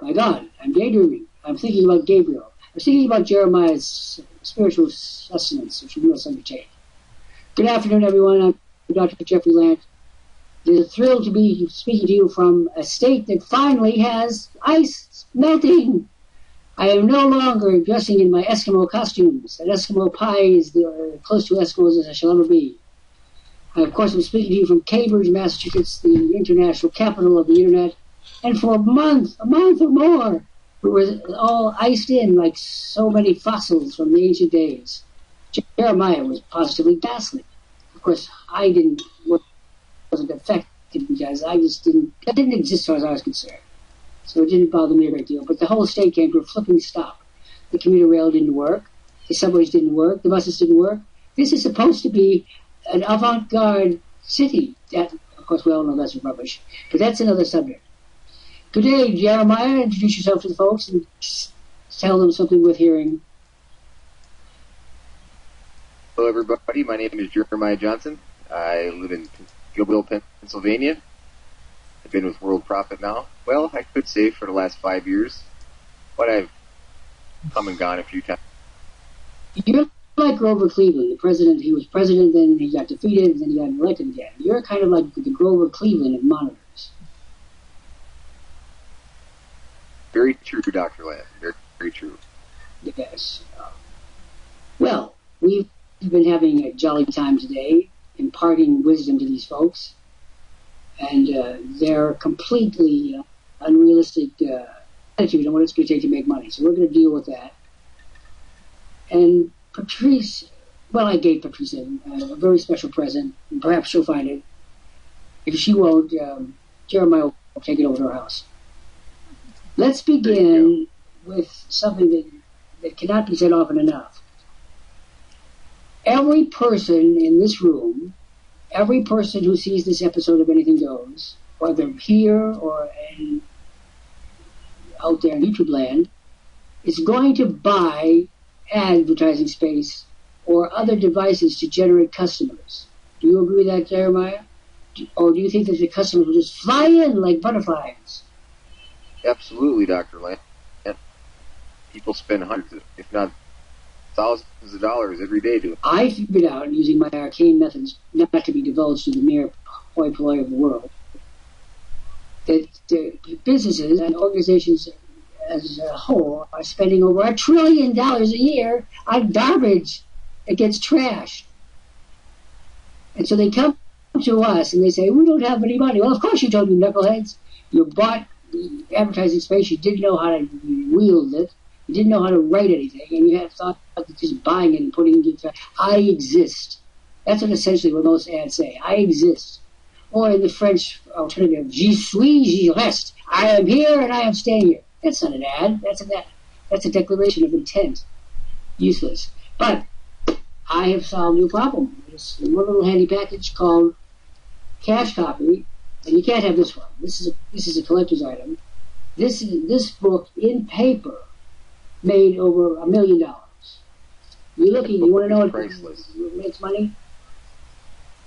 my God, I'm daydreaming. I'm thinking about Gabriel. I'm thinking about Jeremiah's spiritual sustenance, which we must undertake. Good afternoon, everyone. I'm Dr. Jeffrey Lant. It is a thrill to be speaking to you from a state that finally has ice melting. I am no longer dressing in my Eskimo costumes. An Eskimo pie is close to Eskimos as I shall ever be. I, of course, am speaking to you from Cambridge, Massachusetts, the international capital of the Internet. And for a month or more, we were all iced in like so many fossils from the ancient days. Jeremiah was positively ghastly. Of course, I wasn't affected because I didn't exist as far as I was concerned. So it didn't bother me a great deal. But the whole state came to a flipping stop. The commuter rail didn't work. The subways didn't work. The buses didn't work. This is supposed to be an avant-garde city. That, of course, we all know that's rubbish. But that's another subject. Good day, Jeremiah. Introduce yourself to the folks and tell them something worth hearing. Hello, everybody. My name is Jeremiah Johnson. I live in Gilville, Pennsylvania. I've been with Worldprofit now. Well, I could say for the last 5 years, but I've come and gone a few times. You're like Grover Cleveland, the president. He was president, then he got defeated, and then he got elected again. You're kind of like the Grover Cleveland of monitors. Very true, Dr. Lant. Very, very true. Yes. Well, we've been having a jolly time today, imparting wisdom to these folks, and their completely unrealistic attitude on what it's going to take to make money. So we're going to deal with that. And Patrice, well, I gave Patrice a very special present, and perhaps she'll find it. If she won't, Jeremiah will take it over to her house. Let's begin with something that cannot be said often enough. Every person in this room, every person who sees this episode of Anything Goes, whether here or out there in YouTube land, is going to buy advertising space or other devices to generate customers. Do you agree with that, Jeremiah? Or do you think that the customers will just fly in like butterflies? Absolutely, Dr. Lant. People spend hundreds, if not thousands of dollars every day doing it. I figured out, using my arcane methods, not to be divulged to the mere hoi polloi of the world, that businesses and organizations as a whole are spending over $1 trillion a year on garbage that gets trashed. And so they come to us and they say, we don't have any money. Well, of course you don't, you knuckleheads. You bought the advertising space, you didn't know how to wield it, you didn't know how to write anything, and you had thought that just buying it and putting it in. I exist. That's what essentially what most ads say. I exist. Or in the French alternative, je suis, je reste. I am here and I am staying here. That's not an ad. That's a declaration of intent. Useless. But I have solved your problem. There's one little handy package called Cash Copy. And you can't have this one. This is a collector's item. This book in paper made over $1 million. You're looking. You want to know what makes money?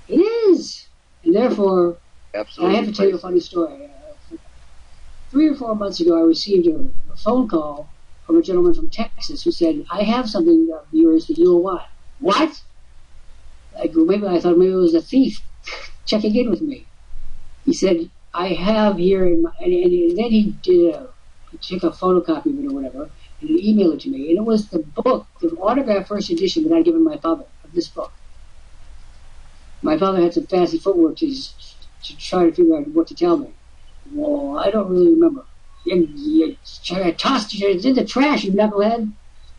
It is, and therefore, absolutely. I have to tell you a funny story. 3 or 4 months ago, I received a phone call from a gentleman from Texas who said, "I have something of yours that you'll want." What? I thought maybe it was a thief checking in with me. He said, I have here, and then he took a photocopy of it or whatever, and he emailed it to me. And it was the book, the autographed first edition that I'd given my father of this book. My father had some fancy footwork to try to figure out what to tell me. Well, I don't really remember. You tossed it in the trash, you knucklehead.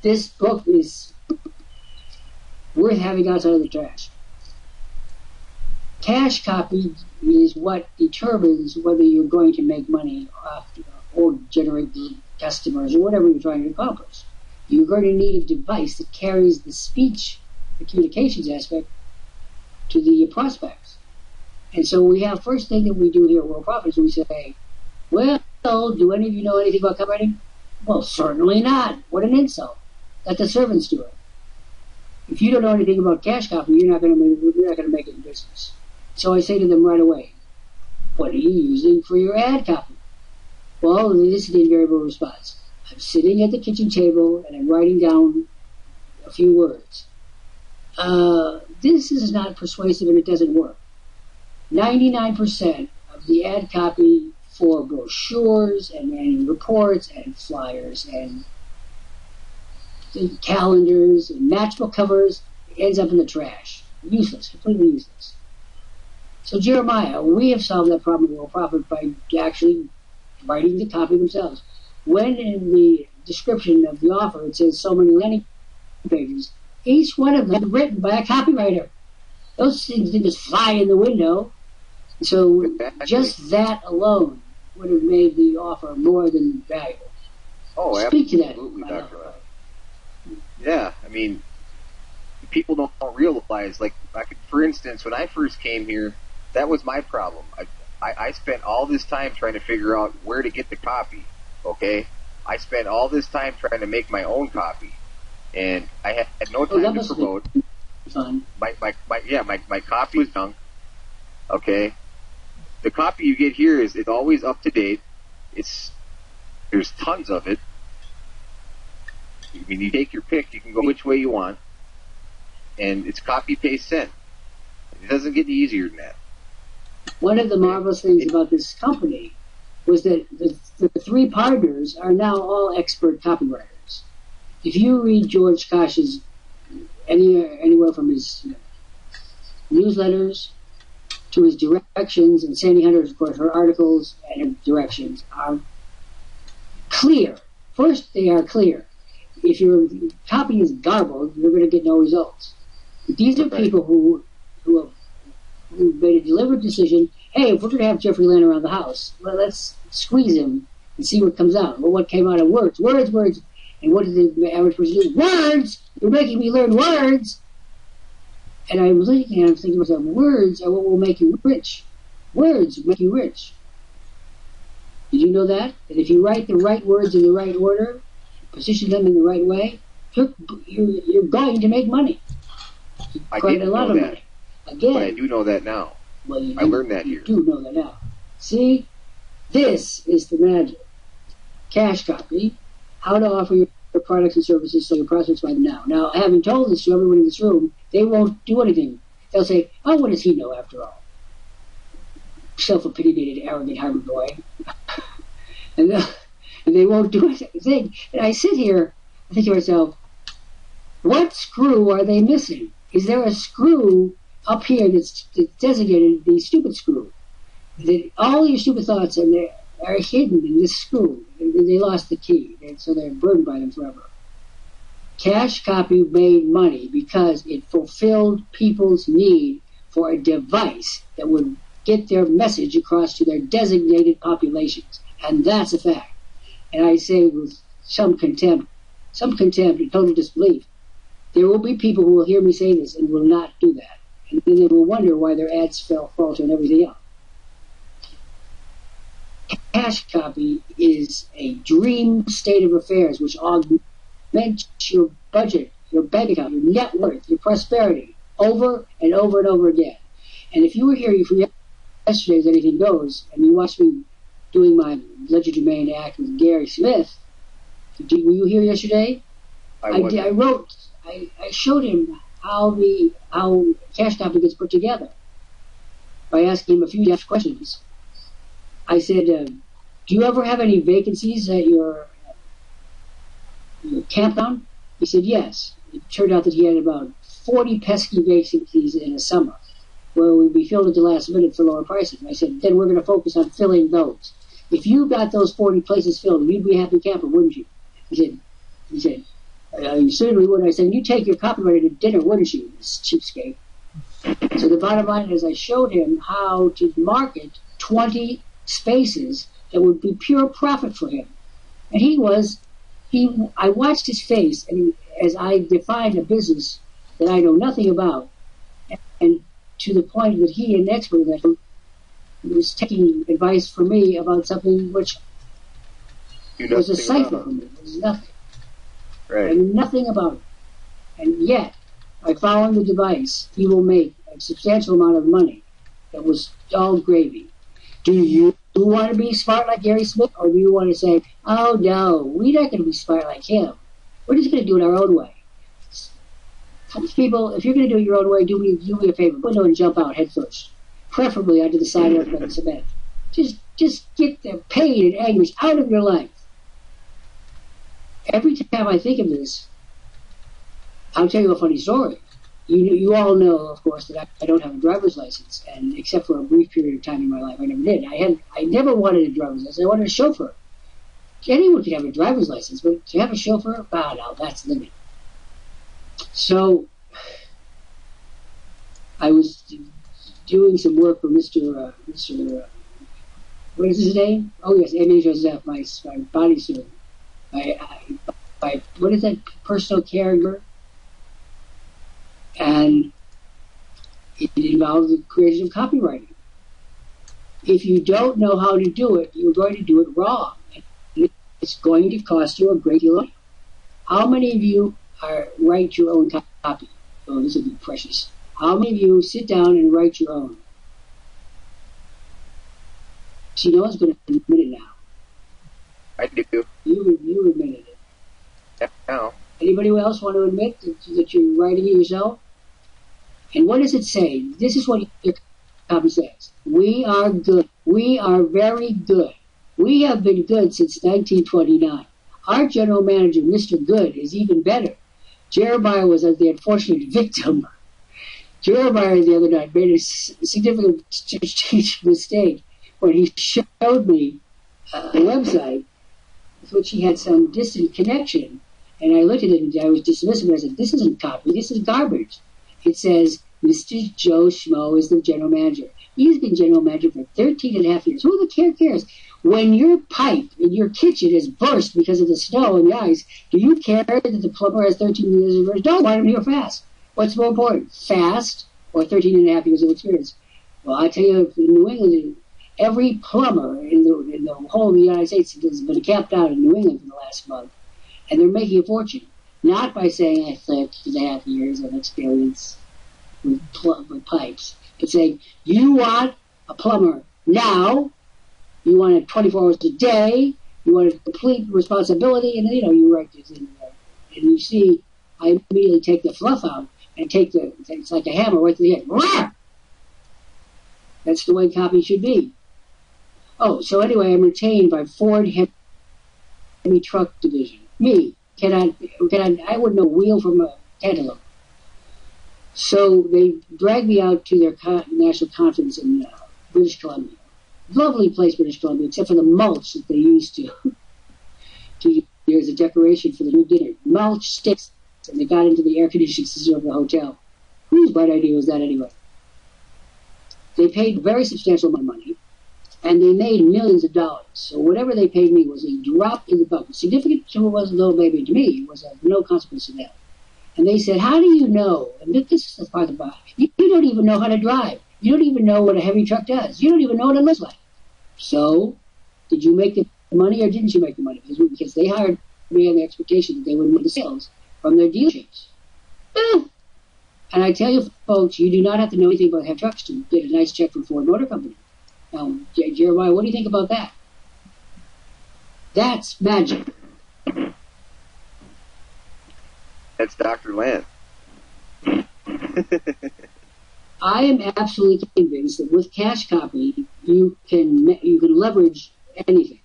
This book is worth having outside of the trash. Cash copy is what determines whether you're going to make money or generate customers or whatever you're trying to accomplish. You're going to need a device that carries the speech, the communications aspect, to the prospects. And so we have, first thing that we do here at Worldprofit is we say, well, do any of you know anything about copywriting? Well, certainly not. What an insult. Let the servants do it. If you don't know anything about cash copy, you're not going to make it in business. So I say to them right away, what are you using for your ad copy? Well, this is the invariable response. I'm sitting at the kitchen table and I'm writing down a few words. This is not persuasive and it doesn't work. 99% of the ad copy for brochures and reports and flyers and calendars and matchbook covers ends up in the trash. Useless, completely useless. So Jeremiah, we have solved that problem with Worldprofit by actually writing the copy themselves. When in the description of the offer it says so many landing pages, each one of them is written by a copywriter. Those things didn't just fly in the window. So just that alone would have made the offer more than valuable. Oh, Speak to that, absolutely, Dr. Lant. Yeah, I mean, people don't realize, like, for instance, when I first came here, that was my problem. I spent all this time trying to figure out where to get the copy, okay? I spent all this time trying to make my own copy, and I had no time to promote. My copy was junk, okay? The copy you get here it's always up to date. There's tons of it. I mean, you take your pick, you can go which way you want, and it's copy, paste, send. It doesn't get any easier than that. One of the marvelous things about this company was that the three partners are now all expert copywriters. If you read George Kosch's anywhere from his newsletters to his directions, and Sandy Hunter's, of course, her articles and her directions are clear. First, they are clear. If your copy is garbled, you're going to get no results. But these are people who made a deliberate decision. Hey, if we're going to have Jeffrey Lant around the house, well, let's squeeze him and see what comes out. Well, what came out of words? Words. And what did the average person do? Words! You're making me learn words! And I'm thinking to myself, words are what will make you rich. Words make you rich. Did you know that? That if you write the right words in the right order, position them in the right way, you're going to make money. Quite a lot of money. Again, but I do know that now. Well, I learned that here. You do know that now. See? This is the magic. Cash copy. How to offer your products and services so your prospects buy them now. Now, having told this to everyone in this room, they won't do anything. They'll say, oh, what does he know after all? Self-opinionated, arrogant Harvard boy. and they won't do a thing. And I sit here and think to myself, what screw are they missing? Is there a screw up here that's designated the stupid screw? That all your stupid thoughts are hidden in this screw. They lost the key, and so they're burned by them forever. Cash copy made money because it fulfilled people's need for a device that would get their message across to their designated populations. And that's a fact. And I say with some contempt and total disbelief, there will be people who will hear me say this and will not do that. And then they will wonder why their ads falter and everything else. Cash copy is a dream state of affairs which augments your budget, your bank account, your net worth, your prosperity, over and over and over again. And if you were here for yesterday's Anything Goes, and you watched me doing my legerdemain act with Gary Smith, were you here yesterday? I showed him how cash copy gets put together by asking him a few questions. I said, do you ever have any vacancies at your campground? He said, yes. It turned out that he had about 40 pesky vacancies in a summer where would be filled at the last minute for lower prices. And I said, then we're going to focus on filling those. If you got those 40 places filled, you'd be a happy camper, wouldn't you? He said, you certainly would. I said, you take your copywriter to dinner, wouldn't you, this cheapskate? So the bottom line is I showed him how to market 20 spaces that would be pure profit for him. And I watched his face, and as I defined a business that I know nothing about, and to the point that he, an expert that was taking advice from me about something which was a cipher for me. It was nothing. Right. I knew nothing about it. And yet, by following the device, he will make a substantial amount of money that was all gravy. Do you you want to be smart like Gary Smith, or do you want to say, oh no, we're not going to be smart like him. We're just going to do it our own way. People, if you're going to do it your own way, do me a favor. Window and jump out head first, preferably onto the sidewalk by the cement. Just get the pain and anguish out of your life. Every time I think of this, I'll tell you a funny story. You all know, of course, that I don't have a driver's license, and except for a brief period of time in my life, I never did. I never wanted a driver's license. I wanted a chauffeur. Anyone could have a driver's license, but to have a chauffeur, no, that's the limit. So I was doing some work for Mr. What is his name? Oh yes, Amy Joseph, my body surgeon. My what is that, personal caregiver? And it involved the creation of copywriting. If you don't know how to do it, you're going to do it wrong. It's going to cost you a great deal of money. How many of you write your own copy? Oh, this would be precious. How many of you sit down and write your own? See, no one's going to admit it now. I do. You admitted it. Yeah, no. Anybody else want to admit that you're writing it yourself? And what does it say? This is what your copy says. We are good. We are very good. We have been good since 1929. Our general manager, Mr. Good, is even better. Jeremiah was the unfortunate victim. Jeremiah the other night made a significant mistake when he showed me a website with which he had some distant connection. And I looked at it and I was dismissive. And I said, this isn't copy. This is garbage. It says, Mr. Joe Schmo is the general manager. He's been general manager for 13 and a half years. Who the cares? When your pipe in your kitchen is burst because of the snow and the ice, do you care that the plumber has 13 years of experience? No, want him here fast. What's more important, fast or 13 and a half years of experience? Well, I tell you, in New England, every plumber in the whole of the United States has been camped out in New England for the last month. And they're making a fortune. Not by saying I have 13 and a half years of experience with pipes, but saying, you want a plumber now, you want it 24 hours a day, you want a complete responsibility, and you write this in there. And you see, I immediately take the fluff out and it's like a hammer right to the head. Rah! That's the way copy should be. Oh, so anyway, I'm retained by Ford Heavy Truck Division. Me, I wouldn't know wheel from a cantaloupe. So they dragged me out to their national conference in British Columbia. Lovely place, British Columbia, except for the mulch that they used to use as a decoration for the new dinner. Mulch sticks, and they got into the air conditioning system of the hotel. Whose bright idea was that anyway? They paid very substantial money, and they made millions of dollars. So whatever they paid me was a drop in the bucket. Significant to it wasn't, though maybe to me, it was of no consequence to them. And they said, how do you know? And this is the part about it. You don't even know how to drive. You don't even know what a heavy truck does. You don't even know what it looks like. So, did you make the money or didn't you make the money? Because they hired me on the expectation that they would make the sales from their dealerships. And I tell you, folks, you do not have to know anything about heavy trucks to get a nice check from Ford Motor Company. Now, Jeremiah, what do you think about that? That's magic. That's Dr.Lant. I am absolutely convinced that with cash copy, you can leverage anything.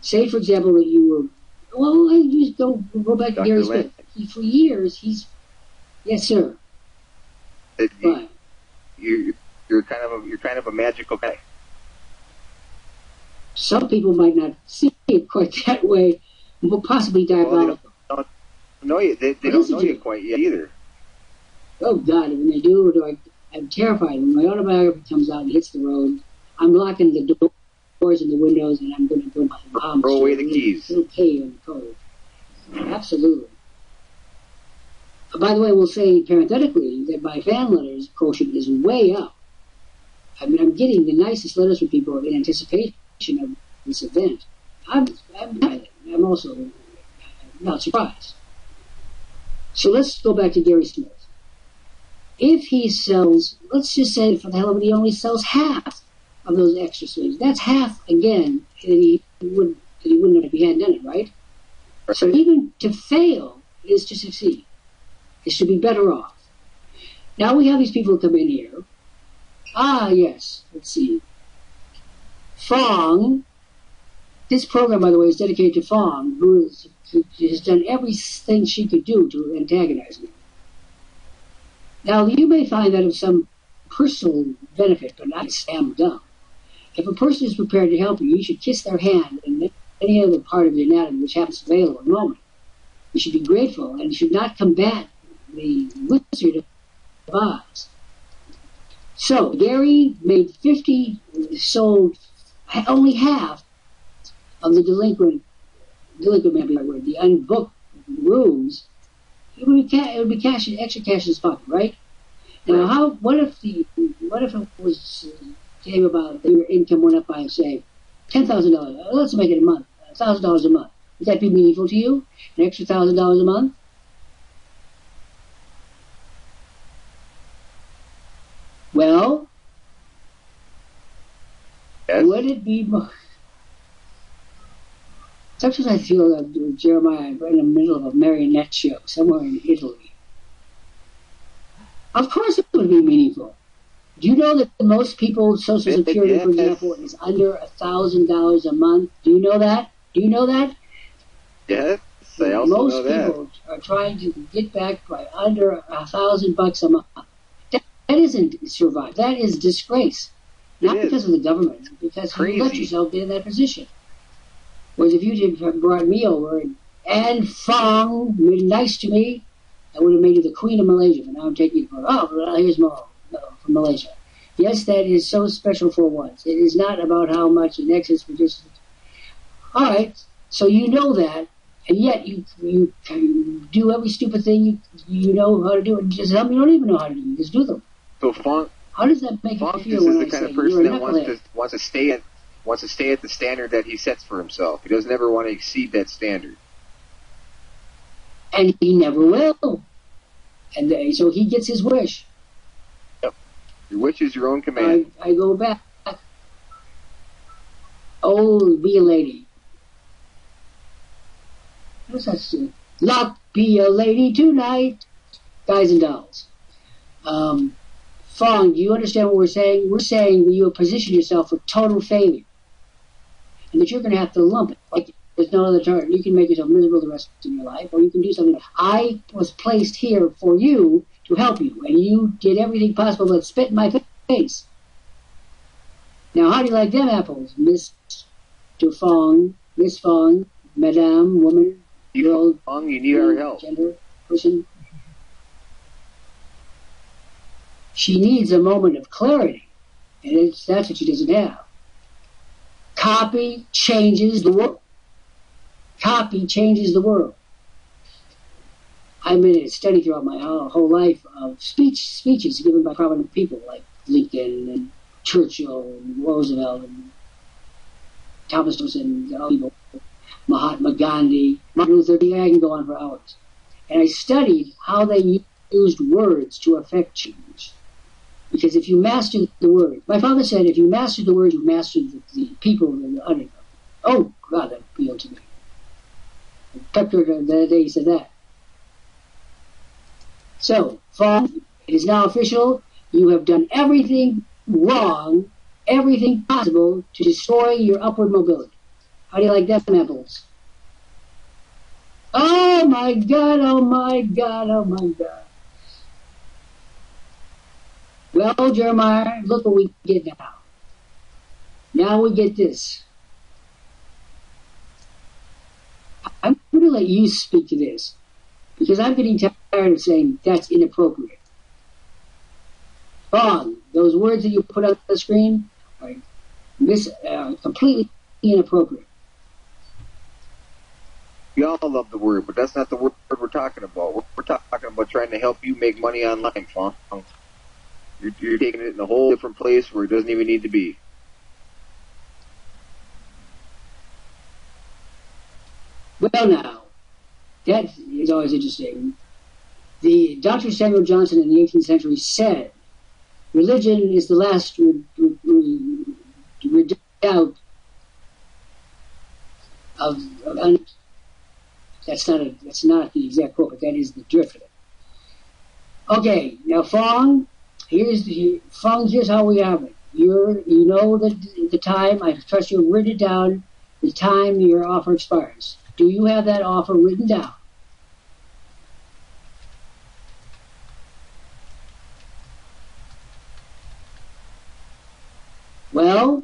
Say, for example, that you were, well, I just go back to Gary Smith. For years, yes, sir. But you're kind of a magical guy. Some people might not see it quite that way, but possibly diabolical. Well, they don't know you quite yet either. Oh God! When they do, I'm terrified. When my autobiography comes out and hits the road, I'm locking the doors and the windows, and I'm going to put my bombs. Throw away the keys. Little K on the code. Absolutely. By the way, we'll say parenthetically that my fan letters quotient is way up. I mean, I'm getting the nicest letters from people in anticipation of this event. I'm also not surprised. So let's go back to Gary Smith. If he sells, let's just say for the hell of it, he only sells half of those extra slaves. That's half, again, that he wouldn't have if he hadn't done it, right? So even to fail is to succeed. Is to be better off. Now we have these people come in here. Ah, yes, let's see. Fong, this program, by the way, is dedicated to Fong, who has done everything she could do to antagonize me. Now, you may find that of some personal benefit, but not slam dunk. If a person is prepared to help you, you should kiss their hand and any other part of the anatomy which happens available at the moment. You should be grateful and you should not combat the Wizard of Oz. So, Gary made 50, sold only half of the delinquent may be the word, the unbooked rooms. It would be cash, extra cash in his pocket, right? Now, what if it was came about that your income went up by, say, $10,000? Let's make it a month, $1,000 a month. Would that be meaningful to you? An extra $1,000 a month? Well, yes. Would it be more? Sometimes I feel that Jeremiah, we're in the middle of a marionette show somewhere in Italy. Of course it would be meaningful. Do you know that most people's Social Security, for example, is under $1,000 a month? Do you know that? Do you know that? Yes, I also most know that. People are trying to get back by under $1,000 a month. That isn't survive. That is disgrace. Not because of the government, because you let yourself get in that position. Whereas if you had brought me over and Fong were nice to me, I would have made you the queen of Malaysia. But now I'm taking you for, here's more from Malaysia. Yes, that is so special for once. It is not about how much in excess for just. All right, so you know that, and yet you do every stupid thing you know how to do, and just some you don't even know how to do. You just do them. So Fong, how does that make you feel is when the I kind say of person you're a that wants to stay at the standard that he sets for himself. He doesn't ever want to exceed that standard. And he never will. And so he gets his wish. Yep. Your wish is your own command. I go back. Oh, be a lady. What's that saying? Luck, be a lady tonight. Guys and dolls. Fong, do you understand what we're saying? We're saying that you have positioned yourself for total failure. And that you're going to have to lump it. Like, there's no other turn. You can make yourself miserable the rest of your life, or you can do something. I was placed here for you to help you, and you did everything possible but spit in my face. Now, how do you like them apples, Mr. Fong, Miss Fong, Madame, woman, girl, Fong, you need our help. Gender, person? She needs a moment of clarity, and that's what she doesn't have. Copy changes the world. Copy changes the world. I've been in a study throughout my whole life of speeches given by prominent people like Lincoln and Churchill and Roosevelt and Thomas Jefferson and all people, Mahatma Gandhi, Martin Luther King. I can go on for hours. And I studied how they used words to affect change. Because if you master the word, my father said, if you master the word, you master the people that are under them. Oh, God, that appealed to me. Pepper, the other day he said that. So, Fong, it is now official. You have done everything wrong, everything possible to destroy your upward mobility. How do you like them apples? Oh, my God, oh, my God, oh, my God. Well, Jeremiah, look what we get now. Now we get this. I'm going to let you speak to this, because I'm getting tired of saying that's inappropriate. Wrong. Those words that you put on the screen are completely inappropriate. We all love the word, but that's not the word we're talking about. We're talking about trying to help you make money online, Fong. You're taking it in a whole different place where it doesn't even need to be. Well, now, that is always interesting. The Dr. Samuel Johnson in the 18th century said, religion is the last out of that's not the exact quote, but that is the drift of it. Okay, now Fong, here's how we have it. You know the time. I trust you've written it down. The time your offer expires. Do you have that offer written down? Well,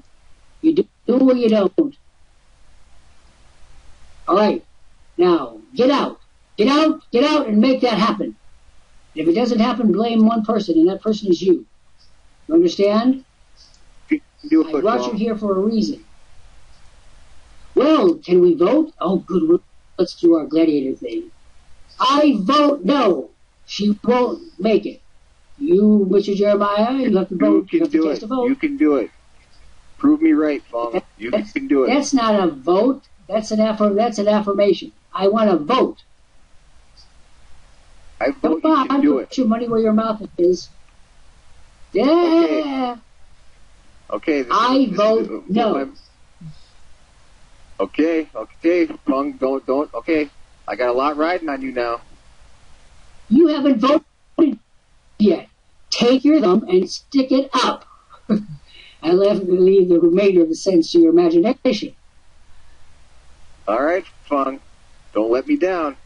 you do or you don't. All right. Now, get out, and make that happen. If it doesn't happen, blame one person, and that person is you. You understand? I brought you here for a reason. Well, can we vote? Oh, good. Let's do our gladiator thing. I vote no. She won't make it. You, Mr. Jeremiah, you have to vote. You can do it. You can do it. Prove me right, Fong. You can do it. That's not a vote. That's an affirmation. I want to vote. I vote you can do it. Put your money where your mouth is. Yeah. Okay. I vote no. Okay, Fong, don't. Okay, I got a lot riding on you now. You haven't voted yet. Take your thumb and stick it up. I leave the remainder of the sentence to your imagination. All right, Fong, don't let me down.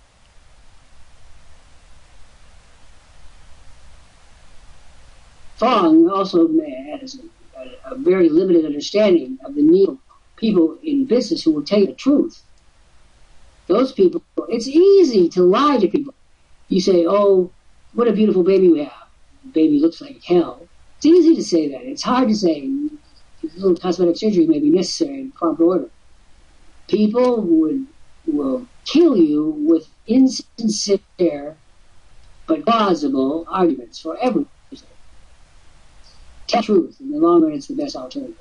Fong also has a very limited understanding of the need of people in business who will tell you the truth. Those people, it's easy to lie to people. You say, oh, what a beautiful baby you have. The baby looks like hell. It's easy to say that. It's hard to say. A little cosmetic surgery may be necessary in prompt order. People will kill you with insincere but plausible arguments for everything. Tell the truth. In the long run, it's the best alternative.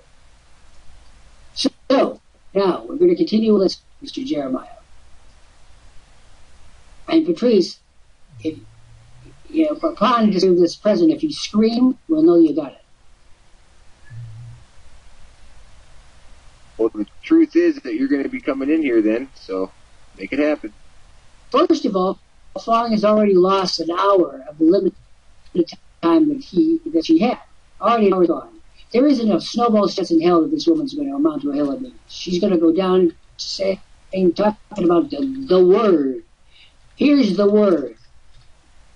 So, now, we're going to continue with Mr. Jeremiah. And Patrice, upon this present, if you scream, we'll know you got it. Well, the truth is that you're going to be coming in here then, so make it happen. First of all, Fong has already lost an hour of the limited time that she had. Already an hour gone. There isn't a snowball's chance in hell that this woman's going to amount to a hill of meat. She's going to go down and talking about the word. Here's the word.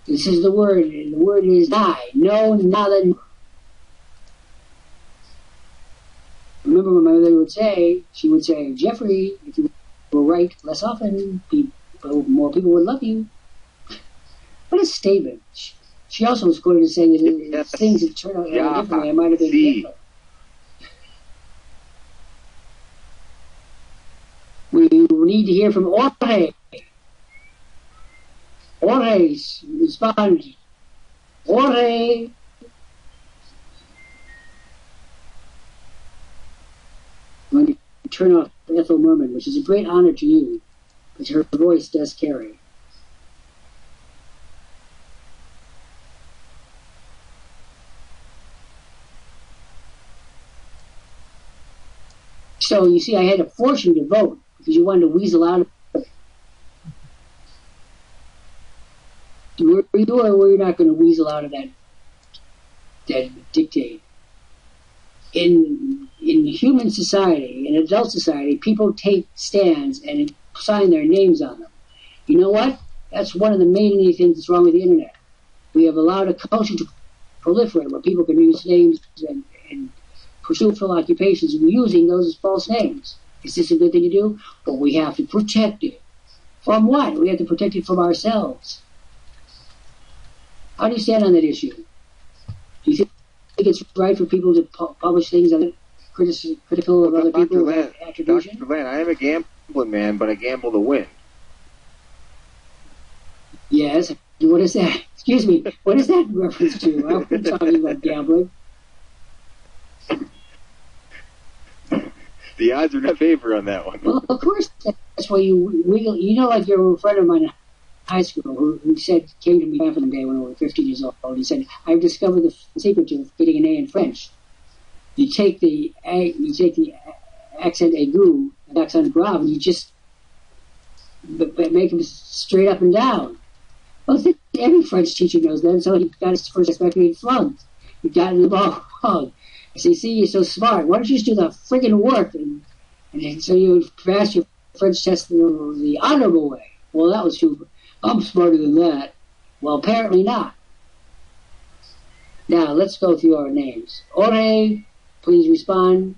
This is the word, and the word is die. No, nada. Remember what my mother would say? She would say, Jeffrey, if you were right less often, more people would love you. What a statement. She also was quoted as saying that things that turn out differently, I might have been Hitler. We need to hear from Jorge. Jorge, respond. Jorge. I'm going to turn off Ethel Merman, which is a great honor to you, because her voice does carry. So, you see, I had to force you to vote because you wanted to weasel out of it. Were you or were you not going to weasel out of that dictate? In human society, in adult society, people take stands and sign their names on them. You know what? That's one of the main things that's wrong with the internet. We have allowed a culture to proliferate where people can use names and pursue full occupations and using those as false names. Is this a good thing to do? But we have to protect it. From what? We have to protect it from ourselves. How do you stand on that issue? Do you think it's right for people to publish things that are critical of other people without attribution? Dr. Lant, I am a gambling man, but I gamble to win. Yes. What is that? Excuse me. What is that reference to? I'm talking about gambling. The odds are in favor on that one. Well, of course, that's why you wiggle. You know, like your friend of mine in high school who came to me one day when we were 15 years old. He said, "I've discovered the secret to getting an A in French. You take the accent aigu, accent grave, and you just make them straight up and down. Well, I think every French teacher knows that, so he got his first expected being flunked. He got in the ball wrong. I say, see, you're so smart. Why don't you just do the friggin' work? And so you pass your French test the honorable way. Well, that was true. I'm smarter than that. Well, apparently not. Now, let's go through our names. Ore, please respond.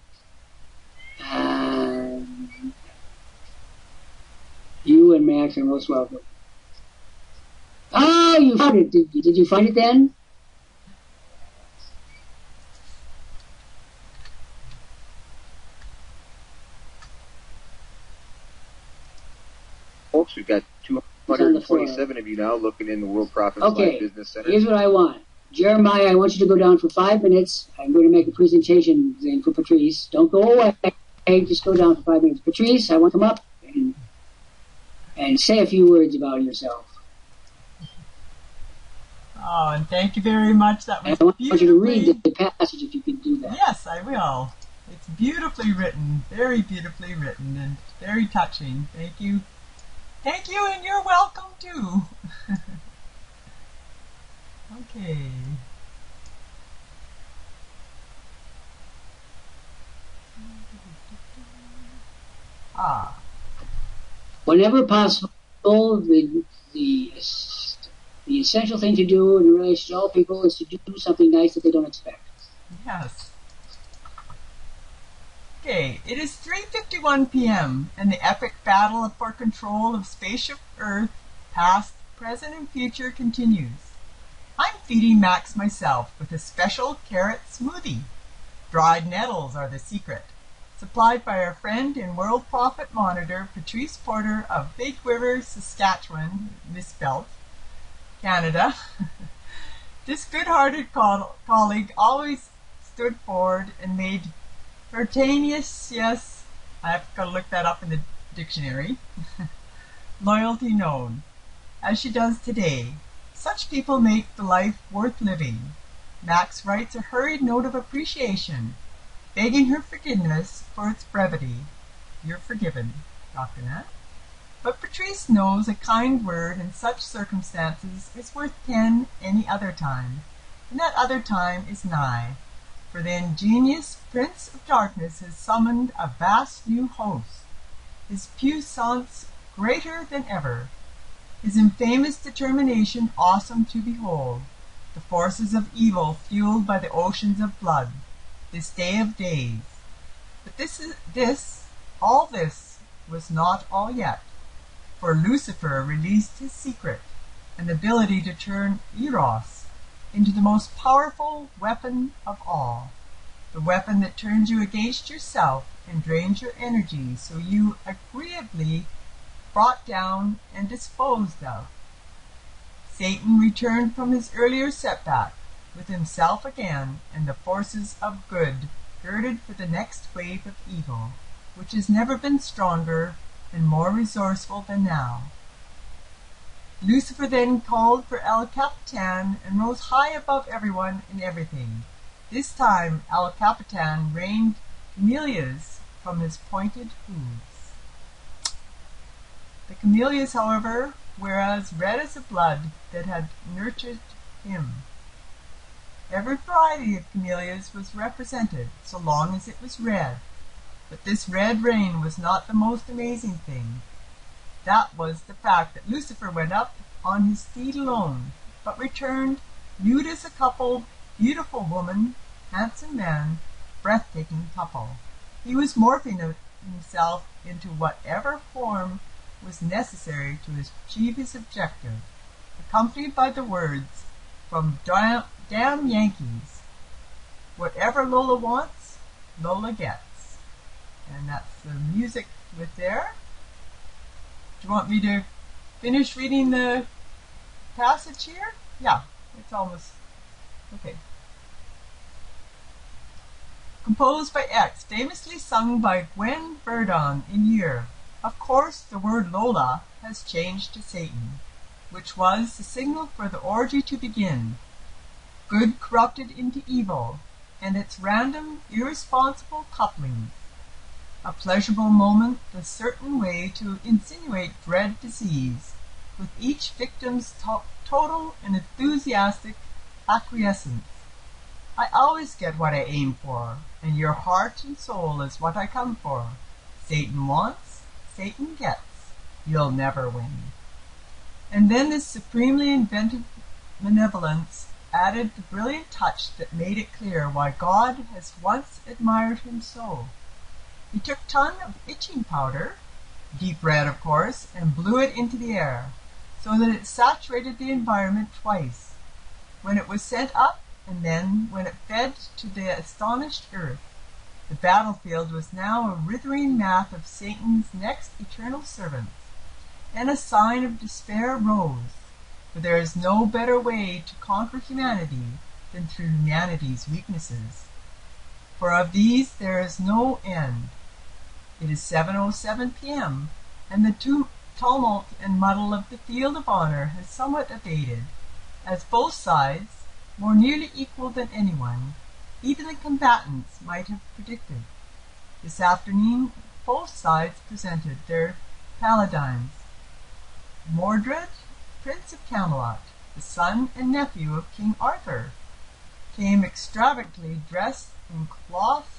You and Max are most welcome. Oh, you found it. Did you find it then? Folks, we've got 227 of you now looking in the World Profit Business Center. Here's what I want. Jeremiah, I want you to go down for 5 minutes. I'm going to make a presentation thing for Patrice. Don't go away. Just go down for 5 minutes. Patrice, I want to come up and say a few words about yourself. Oh, and thank you very much. That was I want you to read the passage if you can do that. Yes, I will. It's beautifully written, very beautifully written, and very touching. Thank you. Thank you, and you're welcome too. Okay. Whenever possible, the essential thing to do in relation to all people is to do something nice that they don't expect. Yes. Okay, it is 3:51 p.m. and the epic battle for control of spaceship Earth, past, present, and future continues. I'm feeding Max myself with a special carrot smoothie. Dried nettles are the secret. Supplied by our friend and World Profit Monitor, Patrice Porter of Big River, Saskatchewan, misspelled, Canada. This good-hearted colleague always stood forward and made spontaneous, yes, I've got to look that up in the dictionary, loyalty known, as she does today. Such people make the life worth living. Max writes a hurried note of appreciation, begging her forgiveness for its brevity. You're forgiven, Dr.Lant. But Patrice knows a kind word in such circumstances is worth 10 any other time, and that other time is nigh. For the ingenious Prince of Darkness has summoned a vast new host, his puissance greater than ever, his infamous determination awesome to behold, the forces of evil fueled by the oceans of blood, this day of days. But all this was not all yet, for Lucifer released his secret, an ability to turn Eros into the most powerful weapon of all, the weapon that turns you against yourself and drains your energy so you agreeably brought down and disposed of. Satan returned from his earlier setback with himself again and the forces of good girded for the next wave of evil, which has never been stronger and more resourceful than now. Lucifer then called for El Capitan and rose high above everyone and everything. This time El Capitan rained camellias from his pointed hooves. The camellias, however, were as red as the blood that had nurtured him. Every variety of camellias was represented, so long as it was red. But this red rain was not the most amazing thing. That was the fact that Lucifer went up on his steed alone, but returned nude as a couple, beautiful woman, handsome man, breathtaking couple. He was morphing himself into whatever form was necessary to achieve his objective, accompanied by the words from Damn Yankees, "Whatever Lola wants, Lola gets." And that's the music with there. Do you want me to finish reading the passage here? Yeah, it's almost okay. Composed by X, famously sung by Gwen Verdon in year. Of course, the word Lola has changed to Satan, which was the signal for the orgy to begin. Good corrupted into evil, and its random, irresponsible couplings. A pleasurable moment, the certain way to insinuate dread disease, with each victim's total and enthusiastic acquiescence. I always get what I aim for, and your heart and soul is what I come for. Satan wants, Satan gets. You'll never win. And then this supremely inventive benevolence added the brilliant touch that made it clear why God has once admired him so. He took a ton of itching powder, deep red of course, and blew it into the air, so that it saturated the environment twice, when it was sent up, and then when it fed to the astonished earth. The battlefield was now a withering mass of Satan's next eternal servants, and a sign of despair rose, for there is no better way to conquer humanity than through humanity's weaknesses. For of these there is no end. It is 7:07 p.m., and the tumult and muddle of the field of honor has somewhat abated, as both sides, more nearly equal than anyone, even the combatants, might have predicted. This afternoon both sides presented their paladins. Mordred, Prince of Camelot, the son and nephew of King Arthur, came extravagantly dressed in cloth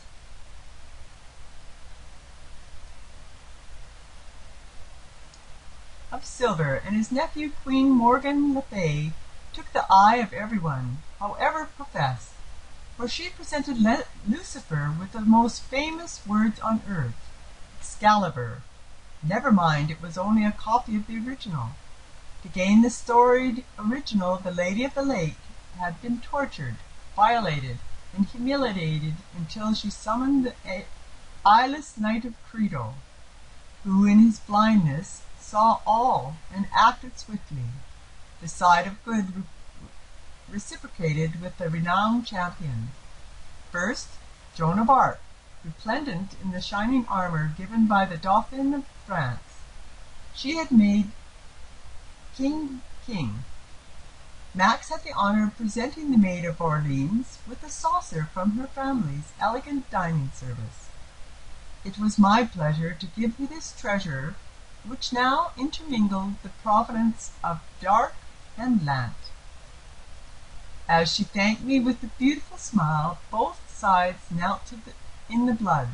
of silver, and his nephew Queen Morgan le Fay took the eye of everyone, however professed, for she presented Lucifer with the most famous words on earth, Excalibur. Never mind, it was only a copy of the original. To gain the storied original, the Lady of the Lake had been tortured, violated, and humiliated until she summoned the eyeless Knight of Credo, who in his blindness saw all and acted swiftly. The side of good reciprocated with the renowned champion. First, Joan of Arc, resplendent in the shining armor given by the Dauphin of France. She had made king. Max had the honor of presenting the Maid of Orleans with a saucer from her family's elegant dining service. It was my pleasure to give you this treasure, which now intermingled the providence of Dark and Lant. As she thanked me with a beautiful smile, both sides knelt in the blood,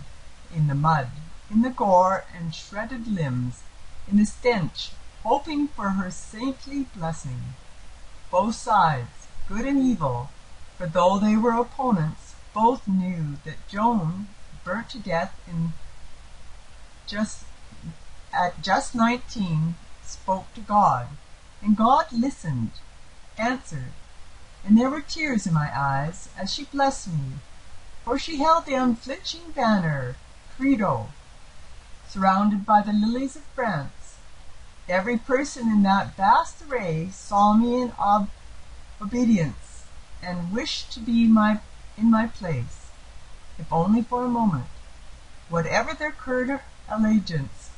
in the mud, in the gore and shredded limbs, in the stench, hoping for her saintly blessing. Both sides, good and evil, for though they were opponents, both knew that Joan, burnt to death at just 19, spoke to God, and God listened, answered, and there were tears in my eyes as she blessed me, for she held the unflinching banner, Credo, surrounded by the lilies of France. Every person in that vast array saw me in obedience, and wished to be in my place, if only for a moment, whatever their current allegiance.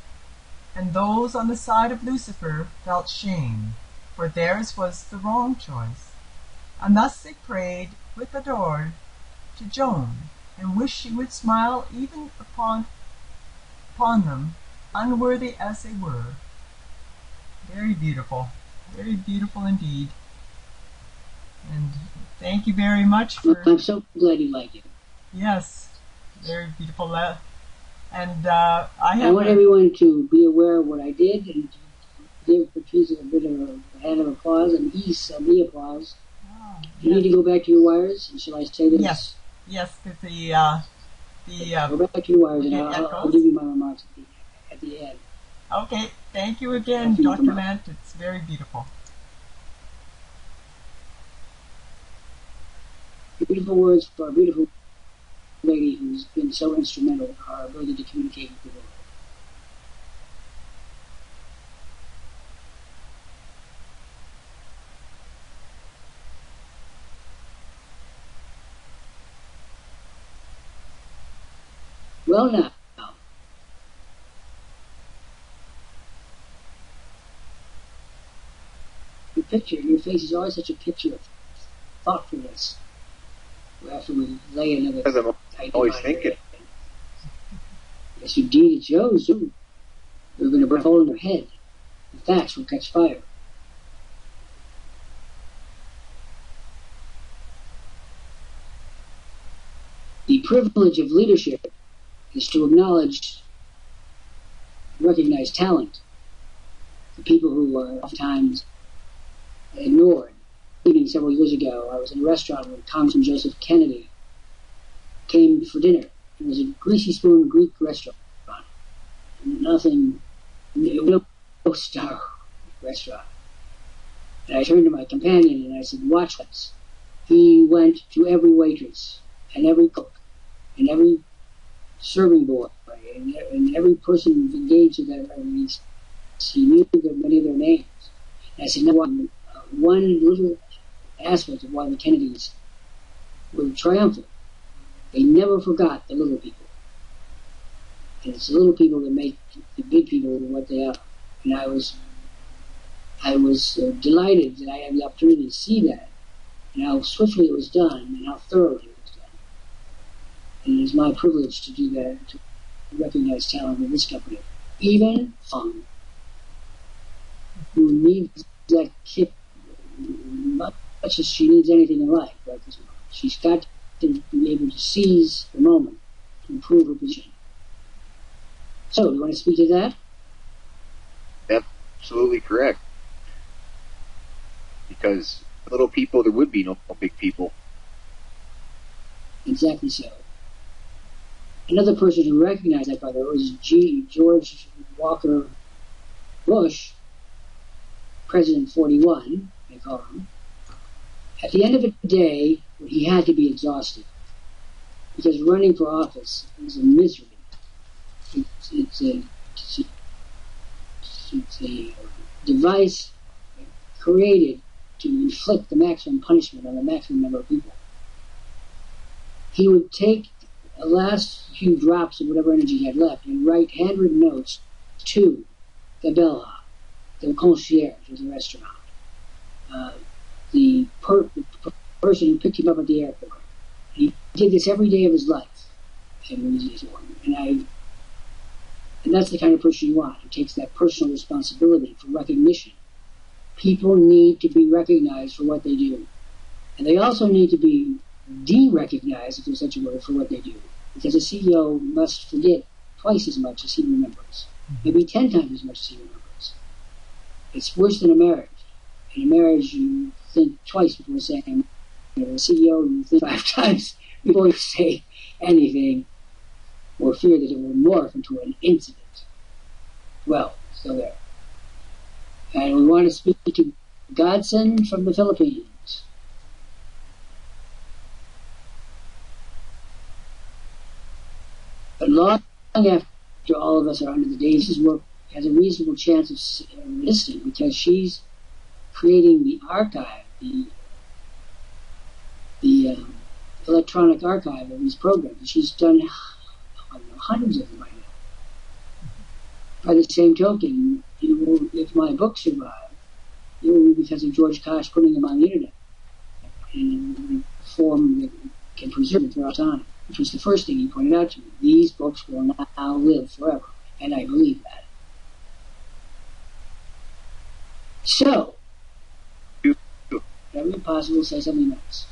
And those on the side of Lucifer felt shame, for theirs was the wrong choice. And thus they prayed with adored to Joan, and wished she would smile even upon them, unworthy as they were. Very beautiful indeed. And thank you very much for... I'm so glad you like it. Yes, very beautiful. And I want everyone to be aware of what I did and to give Patrice a bit of a hand of applause and ease of the applause. Oh, you need to go back to your wires, and shall I say this? Yes, because go back to your wires, and I'll give you my remarks at the end. Okay, thank you again, Dr. Lant. It's very beautiful. Beautiful words for a beautiful lady who's been so instrumental in our ability to communicate with the world. Well now, your face is always such a picture of thoughtfulness. After we lay another... Because I'm always thinking. Yes, indeed it shows, too. They're going to burn a hole in their head. The facts will catch fire. The privilege of leadership is to acknowledge, recognize talent. The people who are oftentimes ignored. Even several years ago, I was in a restaurant where Congressman Joseph Kennedy came for dinner. It was a greasy spoon Greek restaurant. Nothing, no star restaurant. And I turned to my companion and I said, watch this. He went to every waitress and every cook and every serving boy and every person engaged in that. He knew many of their names. And I said, no, one little aspect of why the Kennedys were triumphant. They never forgot the little people. And it's the little people that make the big people what they are. And I was delighted that I had the opportunity to see that, and how swiftly it was done, and how thoroughly it was done. And it is my privilege to do that, to recognize talent in this company. Even Fung, who needs that kick much as she needs anything in life right this moment. She's got to be able to seize the moment to improve her position. So, do you want to speak to that? Absolutely correct. Because little people, there would be no big people. Exactly so. Another person who recognized that, by the way, was George Walker Bush, President 41, they call him. At the end of the day, he had to be exhausted. Because running for office is a misery. It's a device created to inflict the maximum punishment on the maximum number of people. He would take the last few drops of whatever energy he had left and write handwritten notes to the bellhop, the concierge of the restaurant, the person who picked him up at the airport. He did this every day of his life. And that's the kind of person you want, who takes that personal responsibility for recognition. People need to be recognized for what they do. And they also need to be de-recognized, if there's such a word, for what they do. Because a CEO must forget twice as much as he remembers. Maybe 10 times as much as he remembers. It's worse than a marriage. In a marriage, you think twice before saying, a CEO, you think 5 times before you say anything, or fear that it will morph into an incident. Well, so there. And we want to speak to Godson from the Philippines. But long after all of us are under the Daisy's work has a reasonable chance of resisting, because she's creating the archive, the electronic archive of these programs. She's done hundreds of them right now. By the same token, if my book survive, it will be because of George Kosch putting them on the internet in a form that can preserve it throughout time, which was the first thing he pointed out to me. These books will now live forever, and I believe that. So, whenever possible, say something else.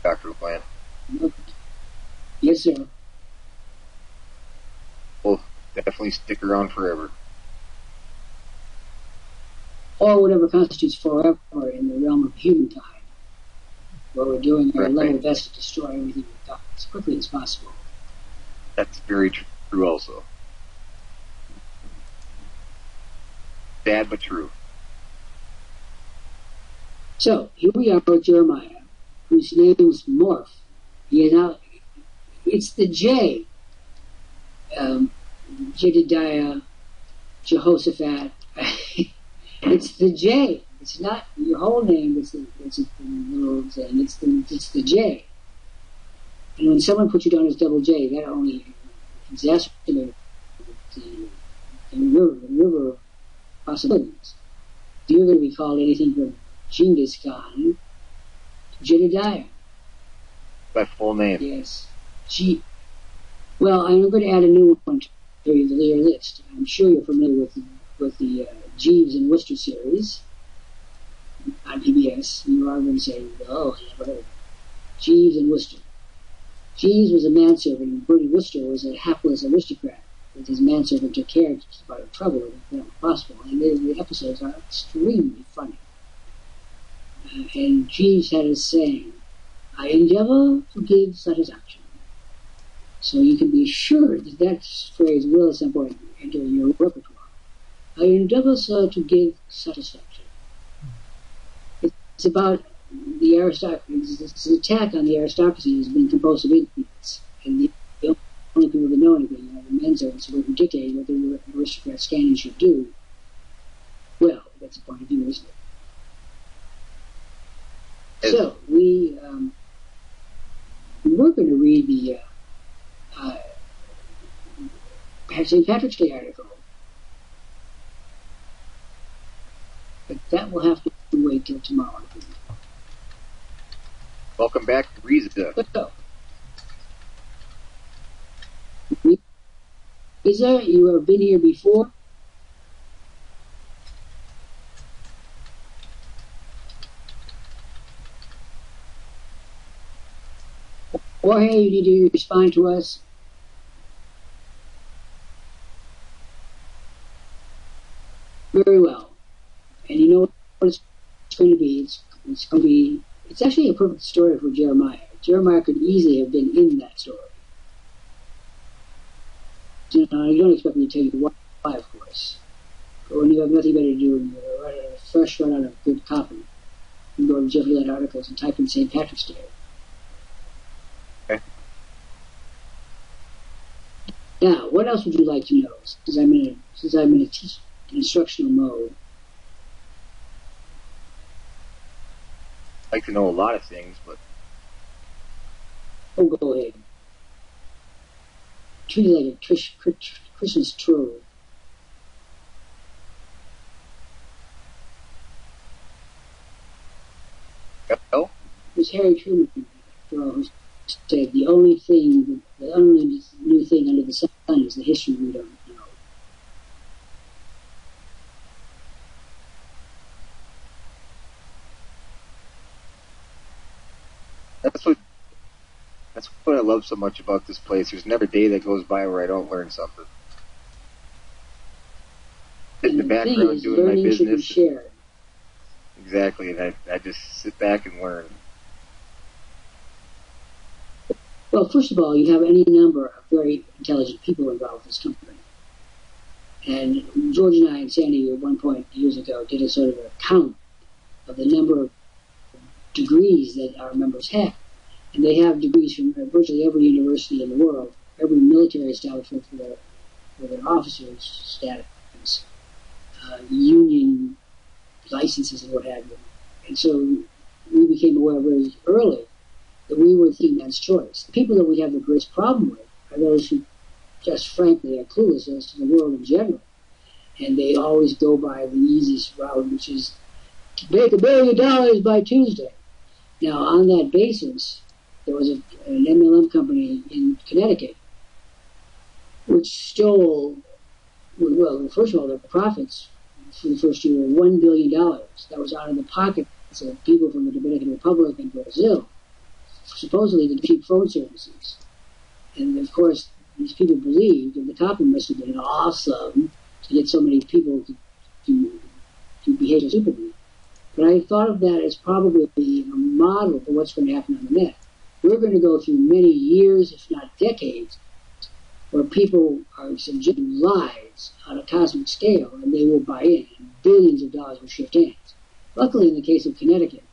Dr. Lant. Yes, sir. We'll definitely stick around forever. Or whatever constitutes forever in the realm of humankind, where we're doing our level best to destroy everything we've got as quickly as possible. That's very true also. Sad but true. So, here we are with Jeremiah, whose name is Morph. He is now, it's the J. Jedediah, Jehoshaphat. It's the J. It's not your whole name. It's a little thing. It's the J. And when someone puts you down as double J, that only exacerbates the river possibilities. You're going to be called anything from Genghis Khan to Jedediah. My full name. Yes. Well, I'm going to add a new one to your list. I'm sure you're familiar with the Jeeves and Wooster series on PBS. You are going to say, oh, I never heard of it. Jeeves and Wooster. Jeeves was a manservant, and Bertie Wooster was a hapless aristocrat that his manservant took care to keep out of trouble if that was possible. And the episodes are extremely funny. And Jeeves had a saying, I endeavor to give satisfaction. So you can be sure that that phrase will at some point enter your repertoire. I endeavor, sir, to give satisfaction. It's about the aristocracy. It's an attack on the aristocracy as being composed of idiots. And the only people that know anything are the menservants who were dictating what the aristocrats can and should do. Well, that's a point of view, isn't it? So, we're going to read the St. Patrick's Day article, but that will have to wait till tomorrow. Welcome back to Riza. So, Riza, you have been here before. Jorge, you need to respond to us. Very well. And you know what it's going to be? It's actually a perfect story for Jeremiah. Jeremiah could easily have been in that story. You don't expect me to tell you why, of course. But when you have nothing better to do and you're a fresh run out of good copy, you can go to Jeffrey Land articles and type in St. Patrick's Day. Okay. Now, what else would you like to know? Since I'm in a instructional mode. I'd like to know a lot of things, but... Oh, go ahead. Treat it like a Christmas trove. Oh? It was Harry Truman, who said the only new thing under the sun is the history we don't know. That's what I love so much about this place. There's never a day that goes by where I don't learn something. Sit in the background doing my business. Shared. Exactly, and I just sit back and learn. Well, first of all, you have any number of very intelligent people involved with this company. And George and I and Sandy at one point years ago did a sort of a count of the number of degrees that our members have. And they have degrees from virtually every university in the world, every military establishment for their officers' status, union licenses and what have you. And so we became aware very early that we were the man's choice. The people that we have the greatest problem with are those who just frankly are clueless as to the world in general. And they always go by the easiest route, which is to make $1 billion by Tuesday. Now, on that basis, there was an MLM company in Connecticut which stole, well, first of all, their profits for the first year were $1 billion. That was out of the pockets of people from the Dominican Republic and Brazil, supposedly to cheap phone services. And of course, these people believed that the copy must have been awesome to get so many people to behave so stupidly. But I thought of that as probably a model for what's going to happen on the net. We're going to go through many years, if not decades, where people are subjecting lies on a cosmic scale, and they will buy in, and billions of dollars will shift hands. Luckily, in the case of Connecticut,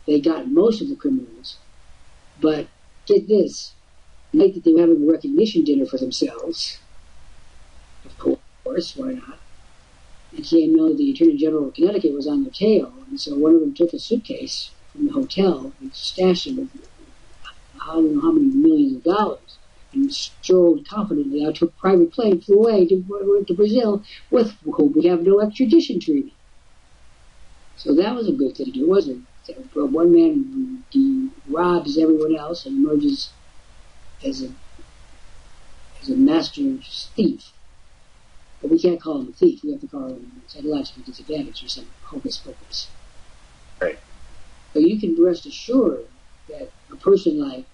they got most of the criminals, but get this, the night that they were having a recognition dinner for themselves, of course, why not? It came known that the Attorney General of Connecticut was on their tail, and so one of them took a suitcase from the hotel and stashed it with I don't know how many millions of dollars, and strolled confidently out to a private plane, flew away to Brazil, with whom we have no extradition treaty. So that was a good thing to do, wasn't it? One man robs everyone else and emerges as a is a master thief. But we can't call him a thief. We have to call him psychological disadvantage or some hocus pocus. Right. So you can rest assured that a person like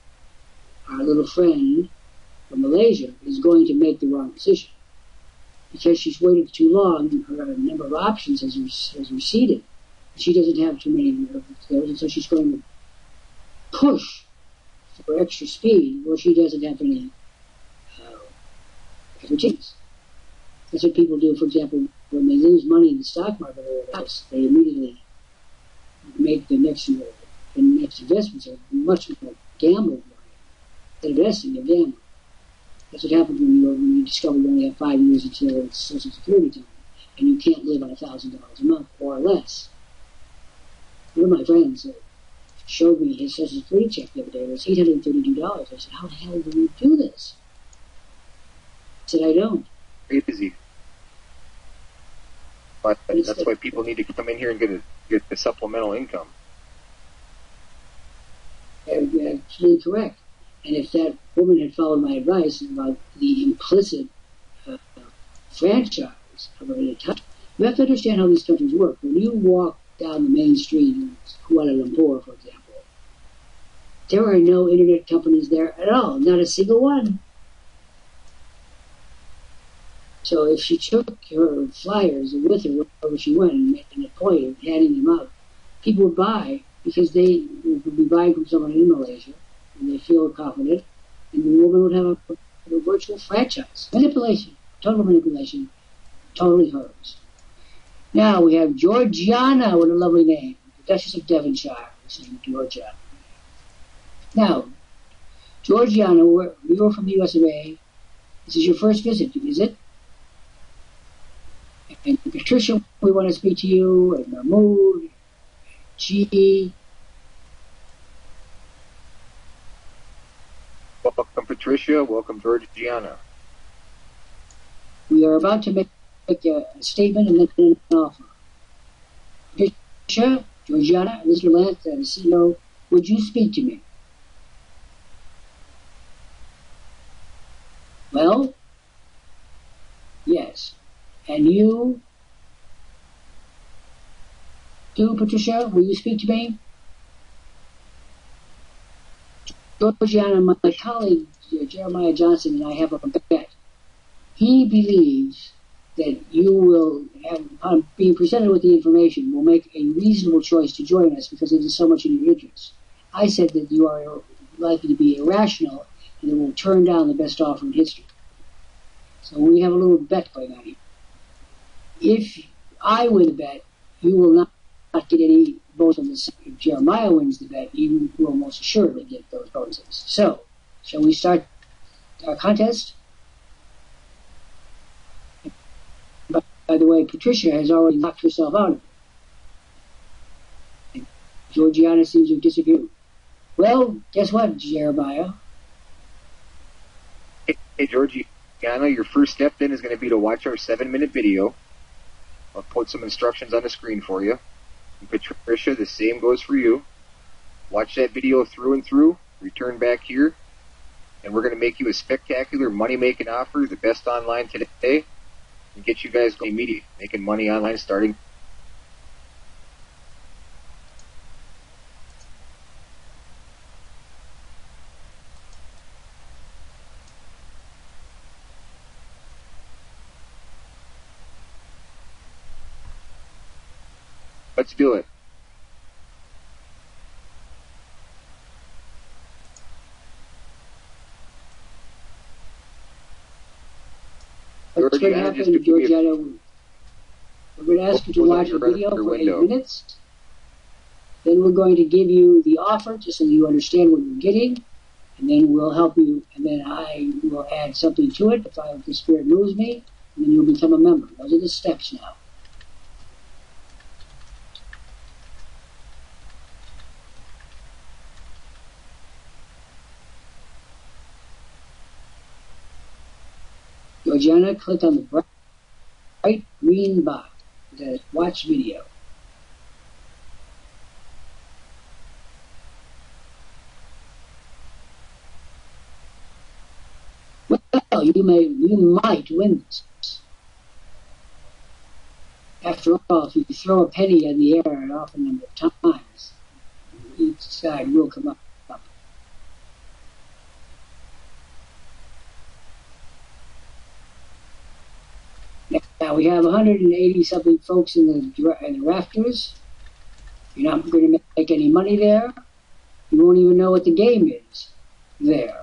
our little friend from Malaysia is going to make the wrong decision. Because she's waited too long, her number of options has receded. She doesn't have too many of those, and so she's going to push for extra speed where she doesn't have any expertise. That's what people do, for example, when they lose money in the stock market or else, they immediately make the next investments are much more gambling. Instead of investing, they're gambling. That's what happens when you discover you only have 5 years until Social Security time, and you can't live on $1,000 a month or less. One of my friends showed me his Social Security check the other day. It was $832. I said, "How the hell do you do this?" He said, "I don't." Crazy. But that's why people need to come in here and get the supplemental income. You're absolutely correct. And if that woman had followed my advice about the implicit franchise of a country, you have to understand how these countries work. When you walk down the main street in Kuala Lumpur, for example, there are no internet companies there at all, not a single one. So if she took her flyers with her wherever she went and made a point of handing them out, people would buy because they would be buying from someone in Malaysia, and they feel confident, and the woman would have a virtual franchise. Manipulation, totally hers. Now we have Georgiana, what a lovely name, the Duchess of Devonshire, saying Georgiana. Now, Georgiana, you're from the US of A. This is your first visit, is it? And Patricia, we want to speak to you, and Mahmood, G. Welcome, Patricia. Welcome, Georgiana. We are about to make a statement and then an offer. Patricia, Georgiana, and Mr. Lant, the CEO, would you speak to me? Well, yes. And you, too, Patricia, will you speak to me? Georgiana, my colleague Jeremiah Johnson and I have a bet. He believes that you will, upon being presented with the information, will make a reasonable choice to join us because it is so much in your interest. I said that you are likely to be irrational and that will turn down the best offer in history. So we have a little bet going on here. If I win the bet, you will not get any bonuses. If Jeremiah wins the bet, you will most assuredly get those bonuses. So, shall we start our contest? By the way, Patricia has already knocked herself out of it. Georgiana seems to have disagreed. Well, guess what, Jeremiah? Hey, Georgiana, your first step then is going to be to watch our 7-minute video. I'll put some instructions on the screen for you. And Patricia, the same goes for you. Watch that video through and through. Return back here. And we're going to make you a spectacular money-making offer, the best online today, and get you guys going immediately, making money online starting. Let's do it. What's going to happen, Georgiana? We're going to ask you to watch the video for 8 minutes. Then we're going to give you the offer just so you understand what you're getting. And then we'll help you. And then I will add something to it if the spirit moves me. And then you'll become a member. Those are the steps now. Georgiana, click on the bright green box that says Watch Video. Well, you might win this. After all, if you throw a penny in the air an awful number of times, each side will come up. Now we have 180-something folks in the rafters. You're not going to make any money there. You won't even know what the game is there.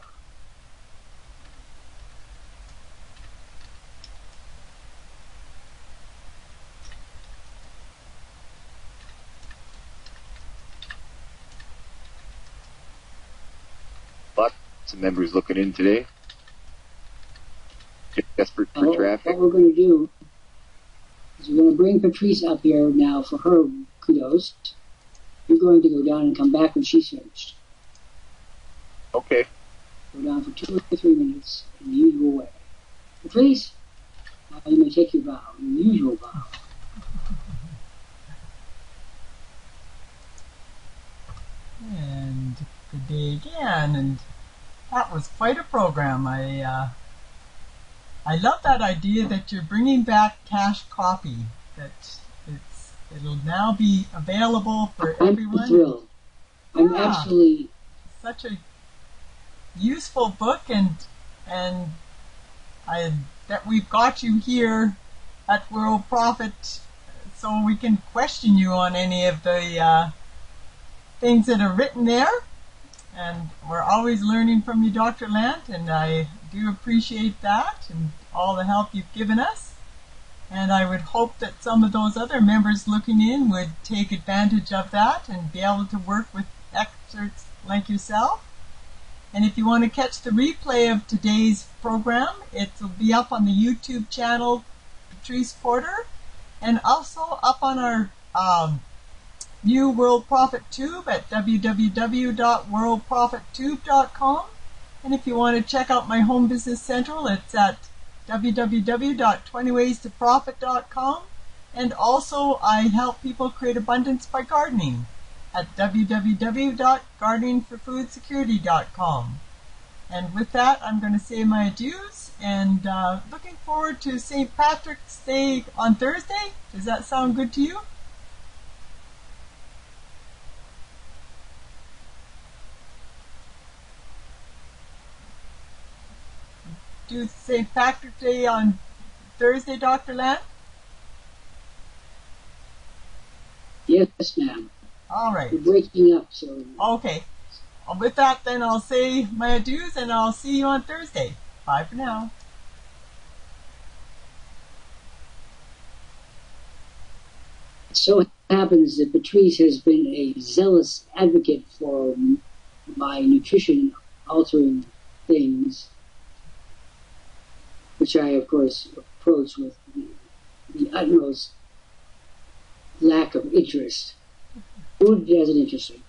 Lots of members looking in today. Desperate for traffic. What we're going to do is we're going to bring Patrice up here now for her kudos. You're going to go down and come back when she's finished. Okay. Go down for 2 or 3 minutes in the usual way. Patrice, now you may take your bow, your usual bow. And good day again. And that was quite a program. I love that idea that you're bringing back cash copy. That it'll now be available for everyone. I'm thrilled. I'm absolutely such a useful book, and that we've got you here at World Profit, so we can question you on any of the things that are written there. And we're always learning from you, Dr. Lant, and I do appreciate that and all the help you've given us. And I would hope that some of those other members looking in would take advantage of that and be able to work with experts like yourself. And if you want to catch the replay of today's program, it will be up on the YouTube channel, Patrice Porter, and also up on our new World Profit Tube at www.worldprofittube.com. And if you want to check out my Home Business Central, it's at www.20waystoprofit.com. And also, I help people create abundance by gardening at www.gardeningforfoodsecurity.com. And with that, I'm going to say my adieus, and looking forward to St. Patrick's Day on Thursday. Does that sound good to you? Do St. Patrick's Day on Thursday, Dr. Lant? yes, ma'am. All right. We're breaking up, so Okay. Well, with that, then I'll say my adieus, and I'll see you on Thursday. Bye for now. so it happens that Patrice has been a zealous advocate for my nutrition altering things, which I, of course, approach with the utmost lack of interest. Food doesn't interest me.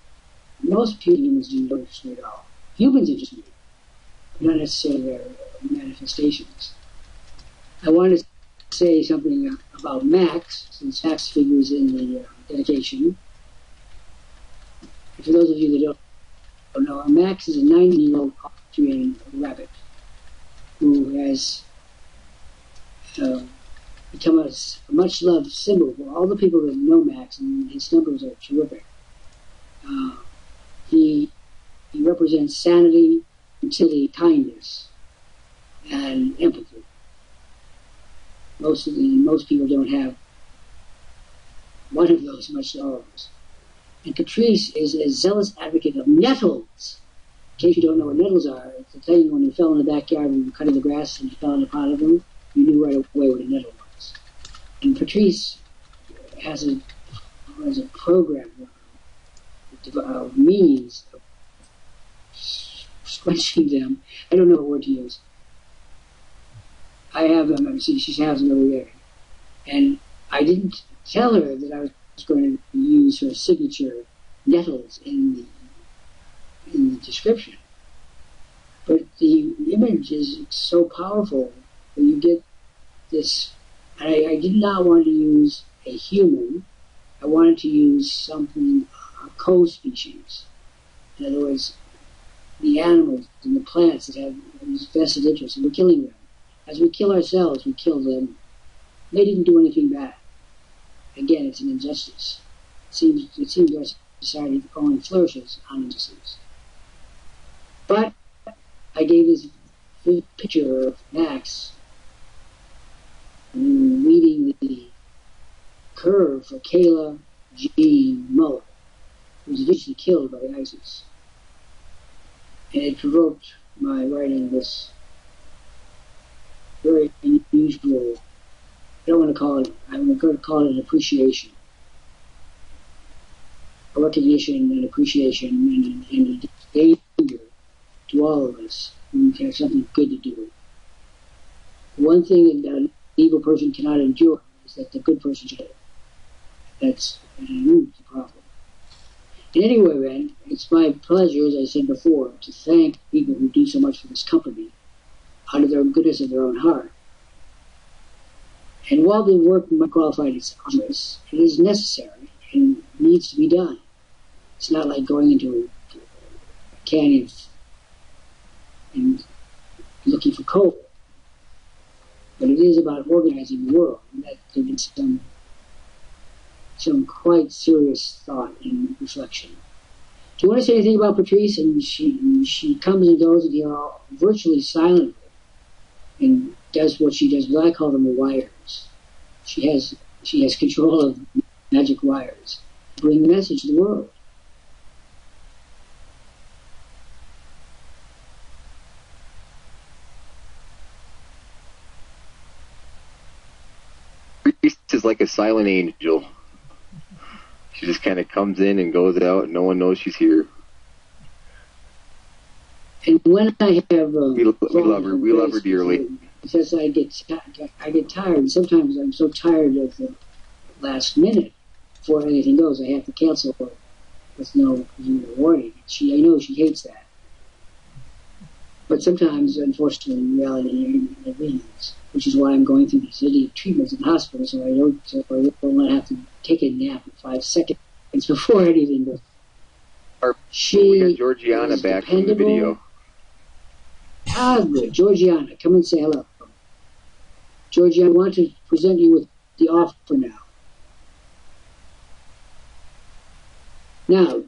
Most humans don't interest me at all. Humans interest me, but not necessarily their manifestations. I want to say something about Max, since Max figures in the dedication. For those of you that don't know, Max is a 90-year-old Austrian rabbit who has become a much-loved symbol for all the people that know Max, and his numbers are terrific. He represents sanity, utility, kindness, and empathy. Most people don't have one of those, much all of those. And Patrice is a zealous advocate of nettles. In case you don't know what nettles are, it's the thing when you fell in the backyard and you were cutting the grass and you fell in a pot of them, you knew right away what a nettle was. And Patrice has a program, means of squashing them. I don't know what word to use. I have them. See, she has them over there. And I didn't tell her that I was going to use her signature nettles in the description. But the image is so powerful that you get this. And I did not want to use a human. I wanted to use something, a co-species. In other words, the animals and the plants that have these vested interests, and we're killing them. As we kill ourselves, we kill them. They didn't do anything bad. Again, it's an injustice. It seems our society only flourishes on injustice. But I gave this picture of Max reading the curve for Kayla Jean Muller, who was eventually killed by ISIS. And it provoked my writing this very unusual, I'm going to call it an appreciation. A recognition and appreciation and a danger to all of us who have something good to do. One thing that an evil person cannot endure is that the good person should. That's the problem. In any way, then, it's my pleasure, as I said before, to thank people who do so much for this company out of their goodness of their own heart. And while the work might qualify as arduous, it is necessary and needs to be done. It's not like going into a canyon and looking for coal. But it is about organizing the world, and that there is some quite serious thought and reflection. Do you want to say anything about Patrice? And she comes and goes in here virtually silently and does what she does. But I call them the wires. She has control of magic wires to bring the message to the world. Priest is like a silent angel. She just kind of comes in and goes out, and no one knows she's here. And when I have we love her. We love her dearly. Because I get tired. Sometimes I'm so tired of the last minute before anything goes, I have to cancel it with no warning. I know she hates that. But sometimes, unfortunately, reality intervenes, which is why I'm going through these idiot treatments in the hospital, so I don't want to have to take a nap in 5 seconds before anything goes. We got Georgiana back from the video. Ah, good. Georgiana, come and say hello. Georgiana, I want to present you with the offer now. Now,